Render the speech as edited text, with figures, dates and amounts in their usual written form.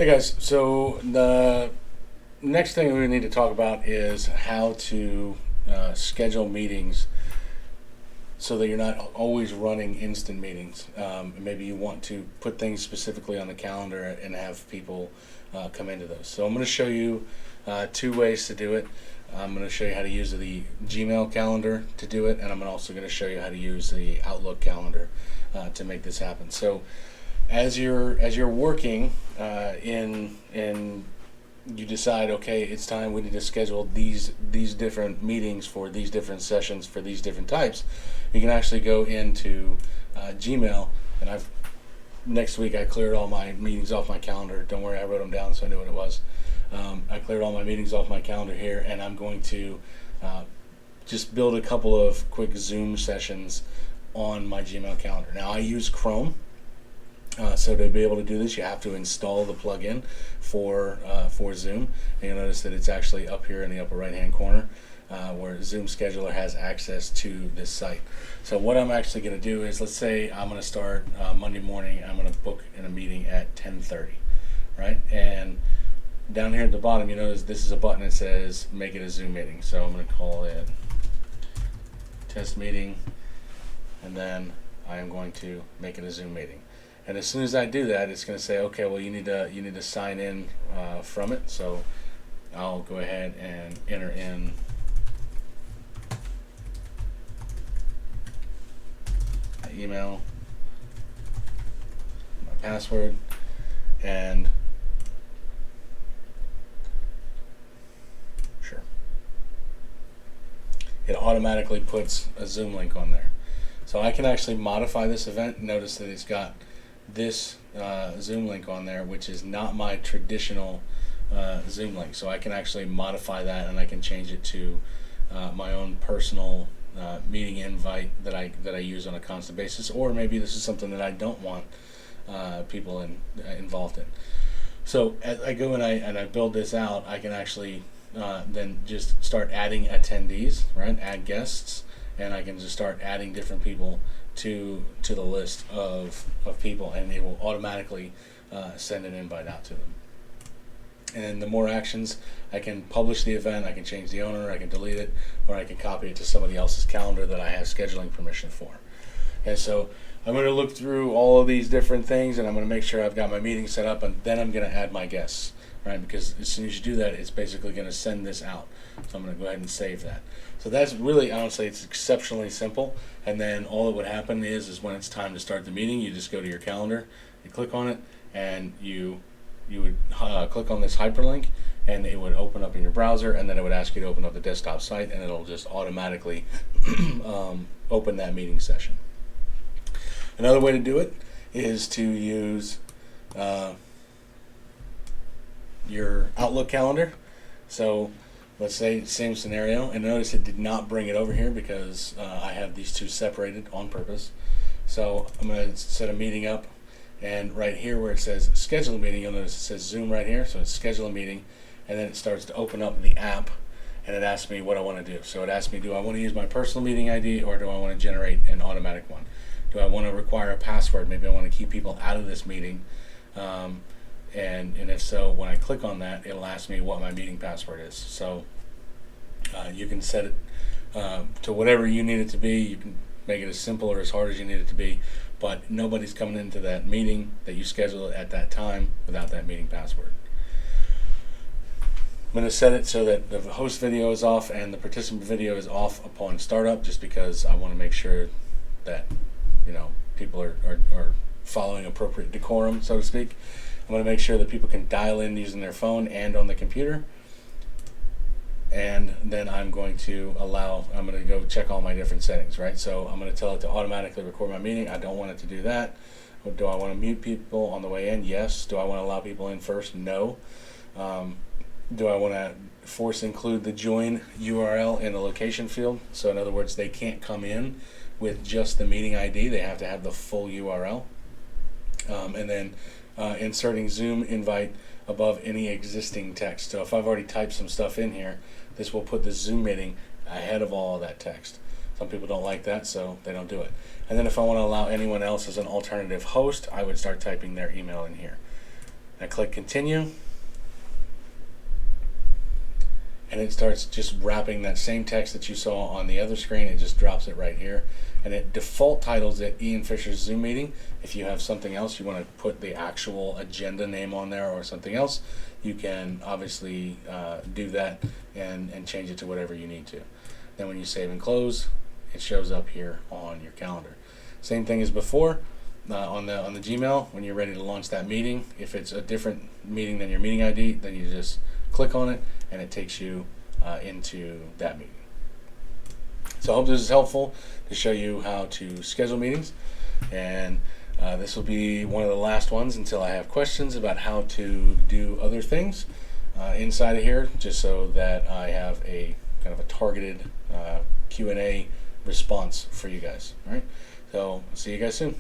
Hey guys, so the next thing we need to talk about is how to schedule meetings so that you're not always running instant meetings. Maybe you want to put things specifically on the calendar and have people come into those. So I'm going to show you two ways to do it. I'm going to show you how to use the Gmail calendar to do it, and I'm also going to show you how to use the Outlook calendar to make this happen. So as you're working in you decide, okay, it's time, we need to schedule these different meetings for these different sessions for these different types. You can actually go into Gmail, and next week I cleared all my meetings off my calendar. Don't worry, I wrote them down so I knew what it was. I cleared all my meetings off my calendar here, and I'm going to just build a couple of quick Zoom sessions on my Gmail calendar. Now I use Chrome. So to be able to do this, you have to install the plugin for Zoom. And you'll notice that it's actually up here in the upper right-hand corner where Zoom Scheduler has access to this site. So what I'm actually going to do is, let's say I'm going to start Monday morning. I'm going to book in a meeting at 10:30, right? And down here at the bottom, you notice this is a button that says make it a Zoom meeting. So I'm going to call it test meeting, and then I am going to make it a Zoom meeting. And as soon as I do that, it's going to say, okay, well, you need to sign in from it. So I'll go ahead and enter in my email, my password, and sure, it automatically puts a Zoom link on there. So I can actually modify this event. Notice that it's got this Zoom link on there, which is not my traditional Zoom link. So I can actually modify that, and I can change it to my own personal meeting invite that I use on a constant basis. Or maybe this is something that I don't want people involved in. So as I go and I build this out, I can actually then just start adding attendees, right? Add guests, and I can just start adding different people to the list of people, and it will automatically send an invite out to them. And then the more actions, I can publish the event, I can change the owner, I can delete it, or I can copy it to somebody else's calendar that I have scheduling permission for. And so I'm going to look through all of these different things, and I'm going to make sure I've got my meeting set up, and then I'm going to add my guests, right? Because as soon as you do that, it's basically going to send this out. So I'm going to go ahead and save that. So that's really, honestly, it's exceptionally simple. And then all that would happen is when it's time to start the meeting, you just go to your calendar, you click on it, and you would click on this hyperlink, and it would open up in your browser, and then it would ask you to open up the desktop site, and it'll just automatically open that meeting session. Another way to do it is to use your Outlook calendar. So let's say same scenario, and notice it did not bring it over here because I have these two separated on purpose. So I'm going to set a meeting up, and right here where it says schedule a meeting, you'll notice it says Zoom right here. So it's schedule a meeting, and then it starts to open up the app, and it asks me what I want to do. So it asks me, do I want to use my personal meeting ID, or do I want to generate an automatic one? Do I want to require a password? Maybe I want to keep people out of this meeting. And if so, when I click on that, it'll ask me what my meeting password is. So you can set it to whatever you need it to be. You can make it as simple or as hard as you need it to be, but nobody's coming into that meeting that you schedule at that time without that meeting password. I'm going to set it so that the host video is off and the participant video is off upon startup, just because I want to make sure that people are following appropriate decorum, so to speak. I'm going to make sure that people can dial in using their phone and on the computer. And then I'm going to go check all my different settings, right? So I'm going to tell it to automatically record my meeting. I don't want it to do that. Do I want to mute people on the way in? Yes. Do I want to allow people in first? No. Do I want to force include the join URL in the location field? So in other words, they can't come in with just the meeting ID. They have to have the full URL. And then inserting Zoom invite above any existing text. So if I've already typed some stuff in here, this will put the Zoom meeting ahead of all of that text. Some people don't like that, so they don't do it. And then if I want to allow anyone else as an alternative host, I would start typing their email in here. I click continue, and it starts just wrapping that same text that you saw on the other screen. It just drops it right here, and it default titles it Ian Fisher's Zoom meeting. If you have something else you want to put the actual agenda name on there or something else, you can obviously do that and change it to whatever you need to. Then when you save and close, it shows up here on your calendar. Same thing as before. On the Gmail, when you're ready to launch that meeting, if it's a different meeting than your meeting ID, then you just click on it and it takes you into that meeting. So I hope this is helpful to show you how to schedule meetings, and this will be one of the last ones until I have questions about how to do other things inside of here, just so that I have a kind of a targeted Q&A response for you guys. All right, so I'll see you guys soon.